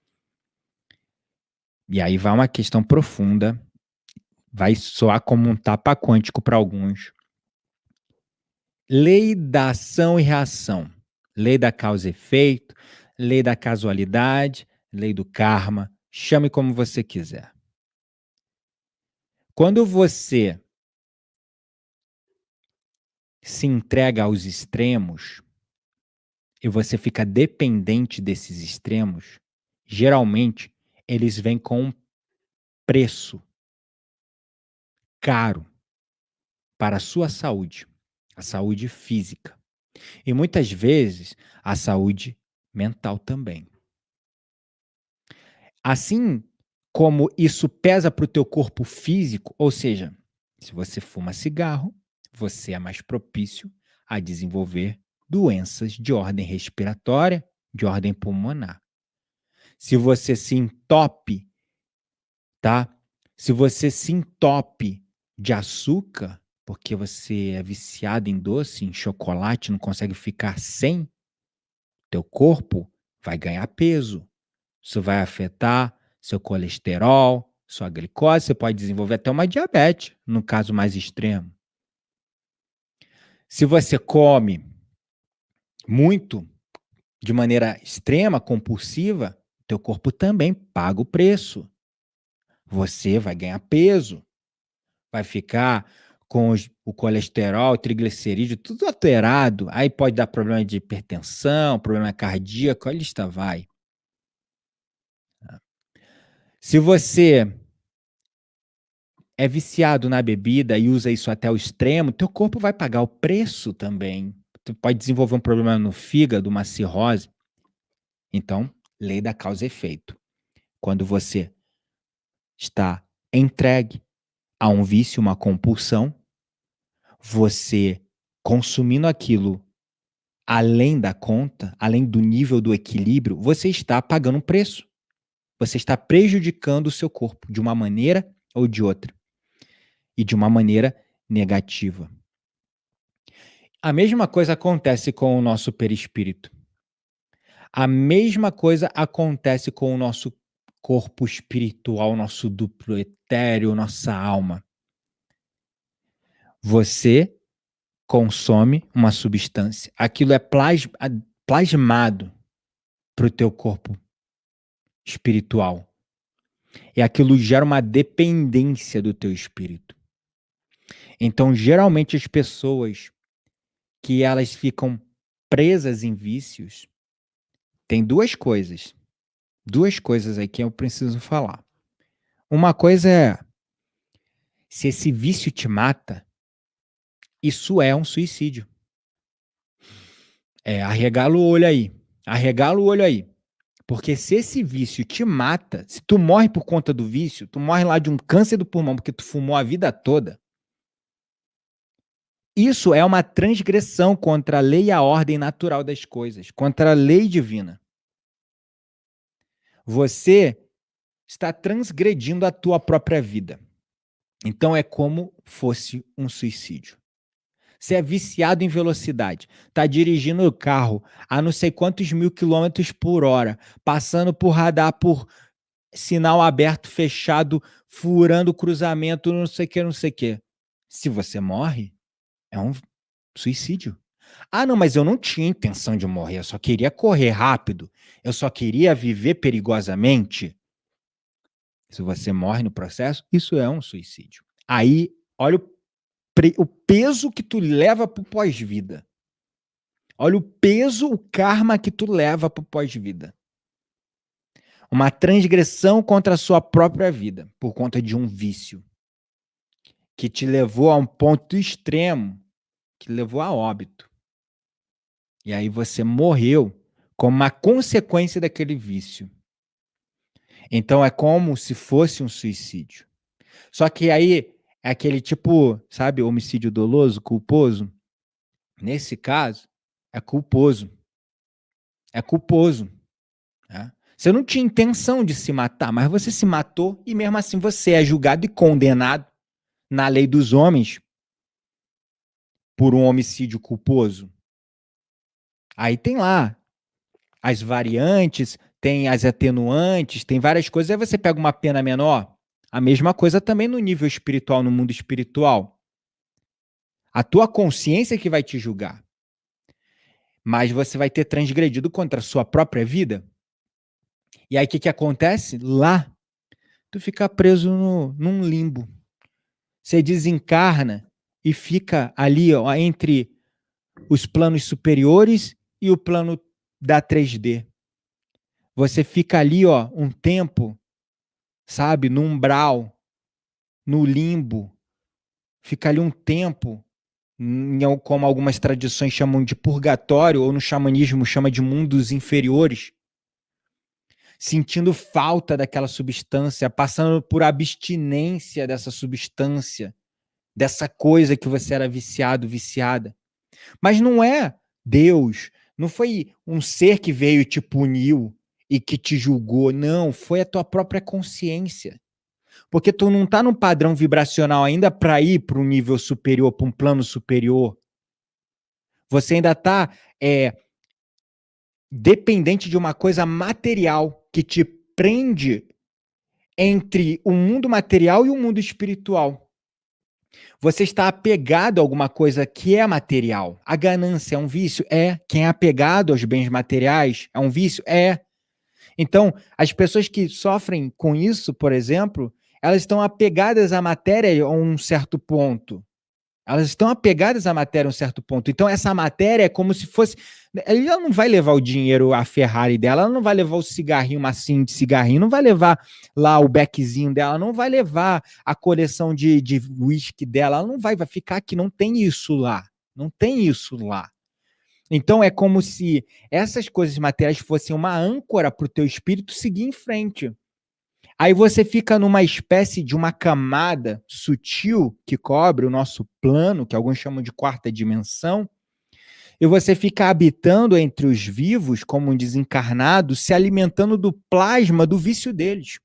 e aí vai uma questão profunda, vai soar como um tapa quântico para alguns. Lei da ação e reação, lei da causa e efeito, lei da casualidade, lei do karma, chame como você quiser. Quando você se entrega aos extremos e você fica dependente desses extremos, geralmente eles vêm com um preço caro para a sua saúde, a saúde física. E muitas vezes a saúde mental também. Assim como isso pesa para o teu corpo físico, ou seja, se você fuma cigarro, você é mais propício a desenvolver doenças de ordem respiratória, de ordem pulmonar. Se você se entope, tá? Se você se entope de açúcar, porque você é viciado em doce, em chocolate, não consegue ficar sem, teu corpo vai ganhar peso. Isso vai afetar seu colesterol, sua glicose, você pode desenvolver até uma diabetes, no caso mais extremo. Se você come muito, de maneira extrema, compulsiva, teu corpo também paga o preço. Você vai ganhar peso, vai ficar com o colesterol, triglicerídeo, tudo alterado, aí pode dar problema de hipertensão, problema cardíaco, a lista vai. Se você é viciado na bebida e usa isso até o extremo, teu corpo vai pagar o preço também. Tu pode desenvolver um problema no fígado, uma cirrose. Então, lei da causa e efeito. Quando você está entregue a um vício, uma compulsão, você consumindo aquilo além da conta, além do nível do equilíbrio, você está pagando um preço. Você está prejudicando o seu corpo de uma maneira ou de outra. E de uma maneira negativa. A mesma coisa acontece com o nosso perispírito. A mesma coisa acontece com o nosso corpo espiritual, nosso duplo etéreo, nossa alma. Você consome uma substância, aquilo é plasmado para o teu corpo espiritual. E aquilo gera uma dependência do teu espírito. Então, geralmente, as pessoas que elas ficam presas em vícios, tem duas coisas aí que eu preciso falar. Uma coisa é, se esse vício te mata, isso é um suicídio. Arregala o olho aí. Porque se esse vício te mata, se tu morre por conta do vício, tu morre lá de um câncer do pulmão porque tu fumou a vida toda, isso é uma transgressão contra a lei e a ordem natural das coisas, contra a lei divina. Você está transgredindo a tua própria vida. Então é como fosse um suicídio. Você é viciado em velocidade, está dirigindo o carro a não sei quantos 1000 quilômetros por hora, passando por radar, por sinal aberto, fechado, furando o cruzamento, não sei o que. Se você morre, é um suicídio. Ah, não, mas eu não tinha intenção de morrer, eu só queria correr rápido, eu só queria viver perigosamente. Se você morre no processo, isso é um suicídio. Aí, olha o peso que tu leva pro pós-vida. Olha o peso, o karma que tu leva pro pós-vida. Uma transgressão contra a sua própria vida, por conta de um vício que te levou a um ponto extremo, que levou a óbito. E aí você morreu como uma consequência daquele vício. Então é como se fosse um suicídio. Só que aí é aquele tipo, sabe, homicídio doloso, culposo. Nesse caso, é culposo. É culposo. Né? Você não tinha intenção de se matar, mas você se matou e mesmo assim você é julgado e condenado na lei dos homens por um homicídio culposo. Aí tem lá as variantes, tem as atenuantes, tem várias coisas. Aí você pega uma pena menor. A mesma coisa também no nível espiritual, no mundo espiritual. A tua consciência que vai te julgar. Mas você vai ter transgredido contra a sua própria vida. E aí o que acontece? Lá, tu fica preso num limbo. Você desencarna e fica ali, ó, entre os planos superiores e o plano da 3D. Você fica ali, ó, um tempo, sabe, no umbral, no limbo. Fica ali um tempo, como algumas tradições chamam de purgatório, ou no xamanismo chama de mundos inferiores, sentindo falta daquela substância, passando por abstinência dessa substância, dessa coisa que você era viciado, viciada. Mas não é Deus, não foi um ser que veio e te puniu e que te julgou, não, foi a tua própria consciência. Porque tu não tá num padrão vibracional ainda para ir para um nível superior, para um plano superior. Você ainda tá dependente de uma coisa material que te prende entre o mundo material e o mundo espiritual. Você está apegado a alguma coisa que é material. A ganância é um vício? É. Quem é apegado aos bens materiais é um vício? É. Então, as pessoas que sofrem com isso, por exemplo, elas estão apegadas à matéria a um certo ponto. Elas estão apegadas à matéria a um certo ponto. Então, essa matéria é como se fosse. Ela não vai levar o dinheiro, a Ferrari dela, ela não vai levar o cigarrinho, massinho de cigarrinho, não vai levar lá o beckzinho dela, não vai levar a coleção de whisky dela, ela não vai ficar aqui, não tem isso lá. Não tem isso lá. Então, é como se essas coisas materiais fossem uma âncora para o teu espírito seguir em frente. Aí você fica numa espécie de uma camada sutil que cobre o nosso plano, que alguns chamam de quarta dimensão, e você fica habitando entre os vivos como um desencarnado, se alimentando do plasma do vício deles.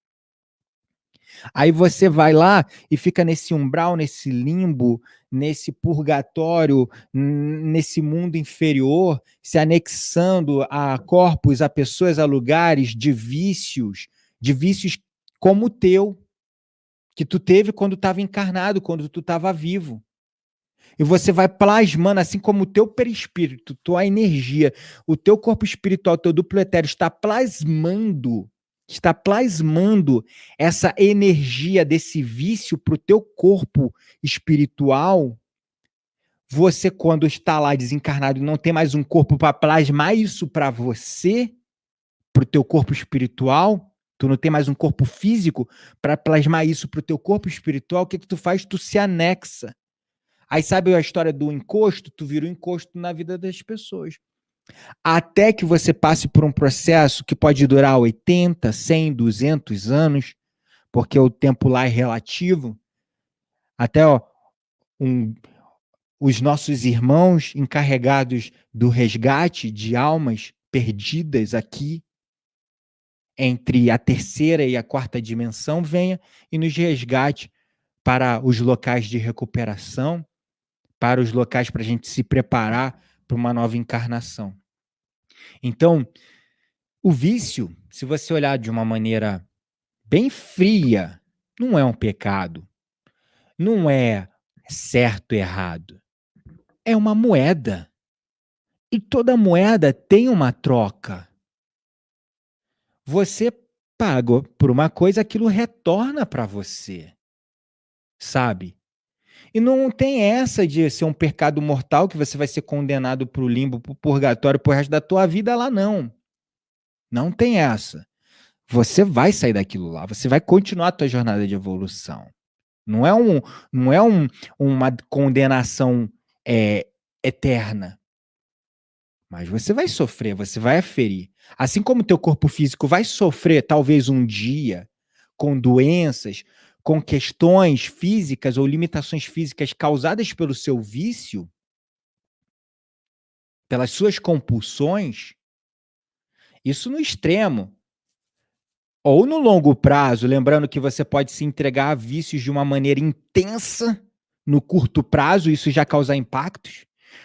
Aí você vai lá e fica nesse umbral, nesse limbo, nesse purgatório, nesse mundo inferior, se anexando a corpos, a pessoas, a lugares de vícios como o teu, que tu teve quando estava encarnado, quando tu estava vivo. E você vai plasmando, assim como o teu perispírito, tua energia, o teu corpo espiritual, teu duplo etéreo está plasmando essa energia desse vício para o teu corpo espiritual. Você, quando está lá desencarnado e não tem mais um corpo para plasmar isso para você, para o teu corpo espiritual, tu não tem mais um corpo físico para plasmar isso para o teu corpo espiritual, o que tu faz? Tu se anexa. Aí sabe a história do encosto? Tu vira um encosto na vida das pessoas. Até que você passe por um processo que pode durar 80, 100, 200 anos, porque o tempo lá é relativo. Até os nossos irmãos encarregados do resgate de almas perdidas aqui, entre a terceira e a quarta dimensão, venha e nos resgate para os locais de recuperação, para os locais para a gente se preparar para uma nova encarnação. Então, o vício, se você olhar de uma maneira bem fria, não é um pecado, não é certo e errado, é uma moeda. E toda moeda tem uma troca. Você paga por uma coisa, aquilo retorna para você, sabe? E não tem essa de ser um pecado mortal que você vai ser condenado para o limbo, para o purgatório, pro resto da tua vida lá, não. Não tem essa. Você vai sair daquilo lá, você vai continuar a tua jornada de evolução. Não é uma condenação eterna. Mas você vai sofrer, você vai aferir. Assim como o teu corpo físico vai sofrer, talvez um dia, com doenças, com questões físicas ou limitações físicas causadas pelo seu vício, pelas suas compulsões, isso no extremo. Ou no longo prazo, lembrando que você pode se entregar a vícios de uma maneira intensa no curto prazo, isso já causar impactos.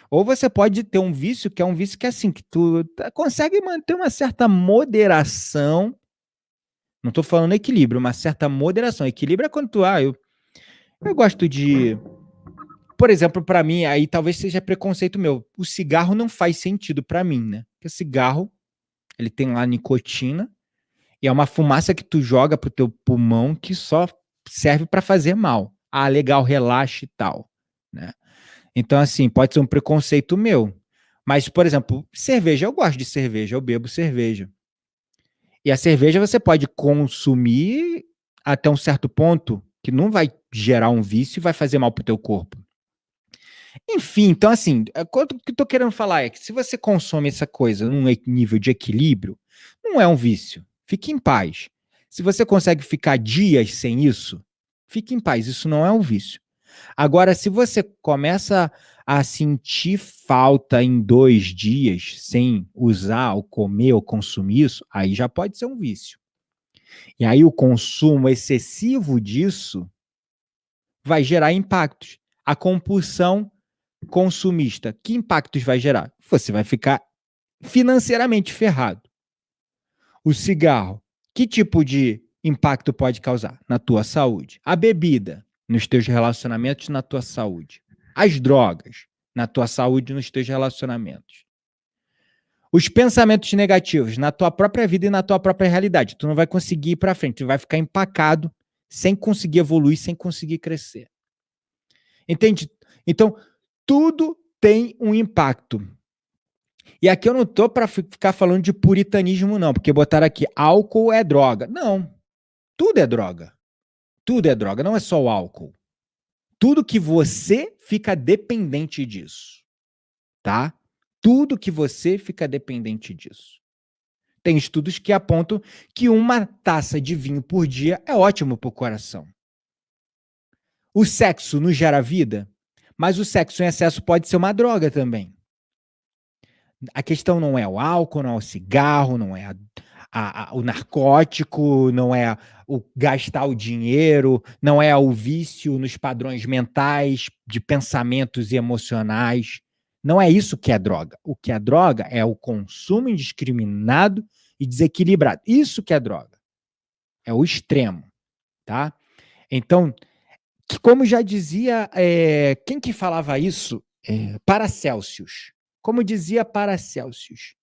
Ou você pode ter um vício que é assim, que tu consegue manter uma certa moderação. Não estou falando equilíbrio, uma certa moderação. Equilíbrio é quando eu gosto de, por exemplo, para mim, aí talvez seja preconceito meu. O cigarro não faz sentido para mim, né? Porque o cigarro, ele tem lá nicotina, e é uma fumaça que tu joga pro teu pulmão que só serve para fazer mal. Ah, legal, relaxa e tal, né? Então, assim, pode ser um preconceito meu. Mas, por exemplo, cerveja, eu gosto de cerveja, eu bebo cerveja. E a cerveja você pode consumir até um certo ponto que não vai gerar um vício e vai fazer mal pro teu corpo. Enfim, então assim, o que eu tô querendo falar é que se você consome essa coisa num nível de equilíbrio, não é um vício. Fique em paz. Se você consegue ficar dias sem isso, fique em paz. Isso não é um vício. Agora, se você começa a sentir falta em 2 dias sem usar, ou comer, ou consumir isso, aí já pode ser um vício. E aí o consumo excessivo disso vai gerar impactos. A compulsão consumista, que impactos vai gerar? Você vai ficar financeiramente ferrado. O cigarro, que tipo de impacto pode causar? Na tua saúde. A bebida, nos teus relacionamentos, na tua saúde. As drogas, na tua saúde e nos teus relacionamentos. Os pensamentos negativos, na tua própria vida e na tua própria realidade. Tu não vai conseguir ir para frente, tu vai ficar empacado, sem conseguir evoluir, sem conseguir crescer. Entende? Então, tudo tem um impacto. E aqui eu não tô para ficar falando de puritanismo não, porque botaram aqui: "Álcool é droga". Não, tudo é droga. Tudo é droga, não é só o álcool. Tudo que você fica dependente disso, tá? Tudo que você fica dependente disso. Tem estudos que apontam que uma taça de vinho por dia é ótimo para o coração. O sexo nos gera vida, mas o sexo em excesso pode ser uma droga também. A questão não é o álcool, não é o cigarro, não é o narcótico, não é o gastar o dinheiro, não é o vício nos padrões mentais, de pensamentos e emocionais. Não é isso que é droga. O que é droga é o consumo indiscriminado e desequilibrado. Isso que é droga. É o extremo, tá? Então, como já dizia, quem que falava isso? Paracelsus. Como dizia Paracelsus,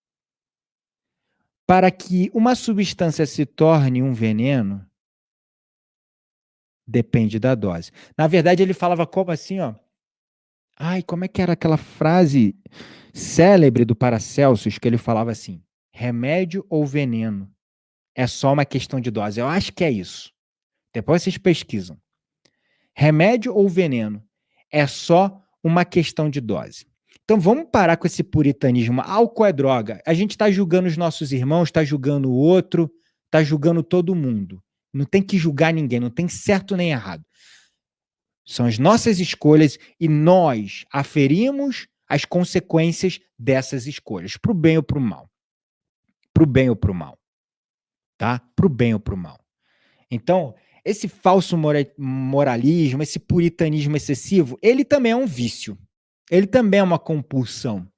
para que uma substância se torne um veneno, depende da dose. Na verdade, ele falava como assim, ó. Ai, como é que era aquela frase célebre do Paracelsus que ele falava assim: remédio ou veneno? É só uma questão de dose. Eu acho que é isso. Depois vocês pesquisam. Remédio ou veneno? É só uma questão de dose. Então vamos parar com esse puritanismo. Álcool é droga. A gente está julgando os nossos irmãos, está julgando o outro, está julgando todo mundo. Não tem que julgar ninguém, não tem certo nem errado. São as nossas escolhas e nós aferimos as consequências dessas escolhas, para o bem ou para o mal. Para o bem ou para o mal. Tá? Para o bem ou para o mal. Então, esse falso moralismo, esse puritanismo excessivo, ele também é um vício. Ele também é uma compulsão.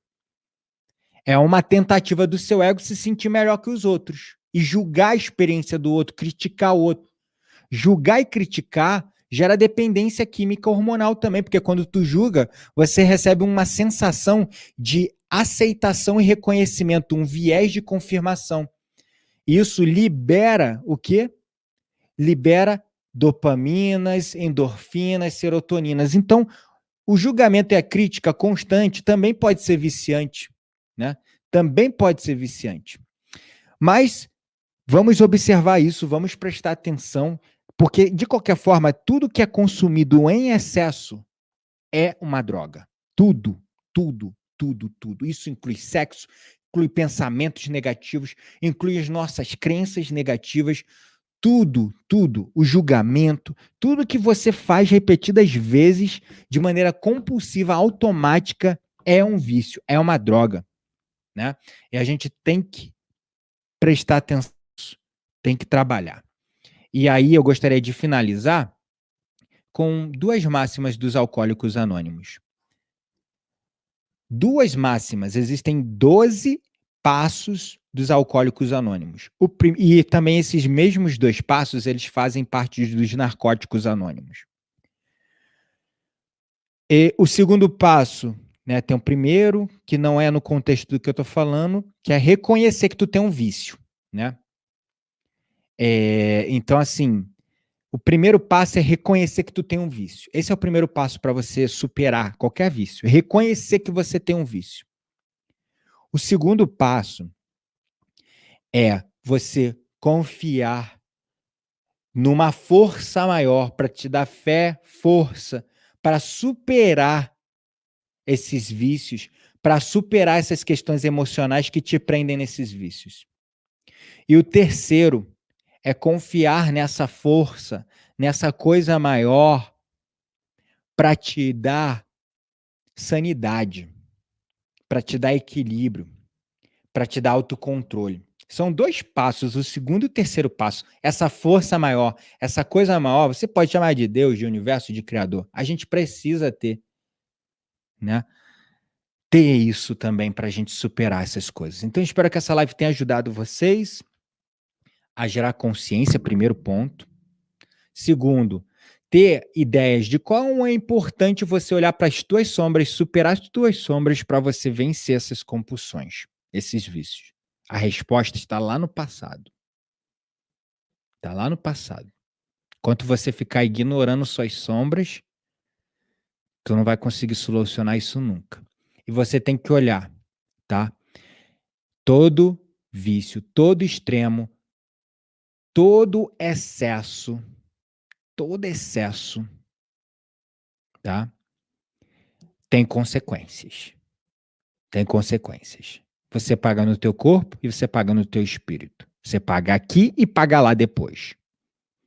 É uma tentativa do seu ego se sentir melhor que os outros e julgar a experiência do outro, criticar o outro. Julgar e criticar gera dependência química hormonal também, porque quando tu julga, você recebe uma sensação de aceitação e reconhecimento, um viés de confirmação. Isso libera o quê? Libera dopaminas, endorfinas, serotoninas. Então, o julgamento e a crítica constante também pode ser viciante, né? Também pode ser viciante. Mas vamos observar isso, vamos prestar atenção, porque, de qualquer forma, tudo que é consumido em excesso é uma droga. Tudo, tudo, tudo, tudo. Isso inclui sexo, inclui pensamentos negativos, inclui as nossas crenças negativas, tudo, tudo, o julgamento, tudo que você faz repetidas vezes de maneira compulsiva, automática, é um vício, é uma droga, né? E a gente tem que prestar atenção, tem que trabalhar. E aí eu gostaria de finalizar com duas máximas dos Alcoólicos Anônimos. Duas máximas, existem 12 passos dos Alcoólicos Anônimos. E também esses mesmos dois passos, eles fazem parte dos Narcóticos Anônimos. E o segundo passo, né, tem o primeiro, que não é no contexto do que eu estou falando, que é reconhecer que tu tem um vício, né? Então, assim, o primeiro passo é reconhecer que tu tem um vício. Esse é o primeiro passo para você superar qualquer vício. Reconhecer que você tem um vício. O segundo passo é você confiar numa força maior para te dar fé, força para superar esses vícios, para superar essas questões emocionais que te prendem nesses vícios. E o terceiro é confiar nessa força, nessa coisa maior para te dar sanidade, para te dar equilíbrio, para te dar autocontrole. São dois passos, o segundo e o terceiro passo. Essa força maior, essa coisa maior, você pode chamar de Deus, de universo, de criador. A gente precisa ter, né? Ter isso também para a gente superar essas coisas. Então, espero que essa live tenha ajudado vocês a gerar consciência, primeiro ponto. Segundo, ter ideias de quão é importante você olhar para as tuas sombras, superar as tuas sombras para você vencer essas compulsões, esses vícios. A resposta está lá no passado. Está lá no passado. Enquanto você ficar ignorando suas sombras, Tu não vai conseguir solucionar isso nunca. E você tem que olhar, tá? Todo vício, todo extremo, todo excesso, tá? Tem consequências. Tem consequências. Você paga no teu corpo e você paga no teu espírito. Você paga aqui e paga lá depois.